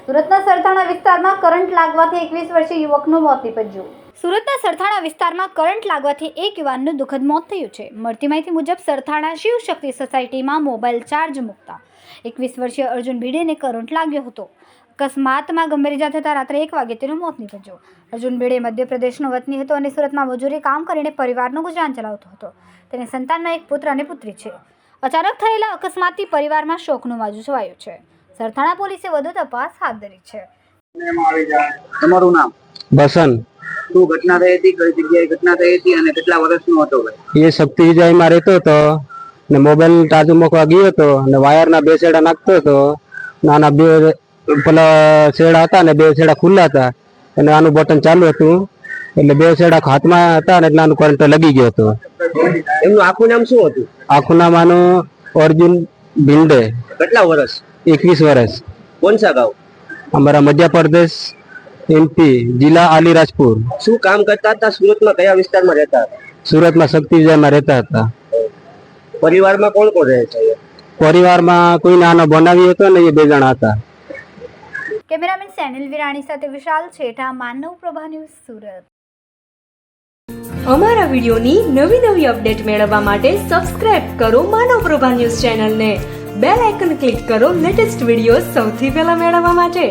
સુરતના સરથાણા વિસ્તારમાં કરંટ લાગવાથી 21 વર્ષીય યુવકનું મોત નીપજ્યું. સુરતના સરથાણા વિસ્તારમાં કરંટ લાગવાથી એક યુવાનનું દુઃખદ મોત થયું છે. મળતી માહિતી મુજબ સરથાણા શિવશક્તિ સોસાયટીમાં મોબાઈલ ચાર્જ મૂકતા 21 વર્ષીય અર્જુન ભીડેને કરંટ લાગ્યો હતો. અકસ્માતમાં ગંભીર ઇજા થતાં રાત્રે 1 વાગે તેનું મોત નીપજ્યું. અર્જુન ભીડે મધ્યપ્રદેશનો વતની હતો અને સુરતમાં મજૂરી કામ કરીને પરિવારનું ગુજરાન ચલાવતો હતો. તેને સંતાનમાં એક પુત્ર અને પુત્રી છે. અચાનક થયેલા અકસ્માતથી પરિવારમાં શોકનું માજું છવાયું છે. સરથાણા પોલીસે વધુ તપાસ હાથ ધરી છે. તમારું નામ? બસન. શું ઘટના થઈ હતી? કઈ જગ્યાએ ઘટના થઈ હતી અને કેટલા વર્ષનો હતો ભાઈ? એ શક્તિ વિજયમાં રહેતો હતો ને મોબાઈલ ચાર્જ મૂકવા ગયો હતો અને વાયરના 2 છેડા નાખતો હતો. નાના 2 પેલા છેડા હતા ને 2 છેડા ખુલ્લા હતા અને આનું બટન ચાલુ હતું એટલે 2 છેડા હાથમાં હતા ને એટલે આનું કરંટ લગી ગયો હતો. એમનું આખું નામ શું હતું? આખું નામ આનું અર્જુન ભીંડે. કેટલા વર્ષ? 21 વર્ષ. કોણ સા ગાંવ? અમારા મધ્યપ્રદેશ એમપી જિલ્લા અલીરાજપુર. શું કામ કરતા હતા? સુરતમાં કયા વિસ્તારમાં રહેતા હતા? સુરતમાં શક્તિ વિજયમાં રહેતા હતા. પરિવારમાં કોણ કોણ રહે છે? પરિવારમાં કોઈ નાનો બનાવી હતો ને એ 2 જણા હતા. કેમેરામેન સેનિલ વિરાણી સાથે વિશાલ છેઠા, માનવ પ્રભા ન્યૂઝ, સુરત. અમારા વિડિયોની નવી અપડેટ મેળવવા માટે સબસ્ક્રાઇબ કરો માનવ પ્રભા ન્યૂઝ ચેનલને. બેલ આઇકન ક્લિક કરો લેટેસ્ટ વિડીયો સૌથી પહેલા મેળવવા માટે.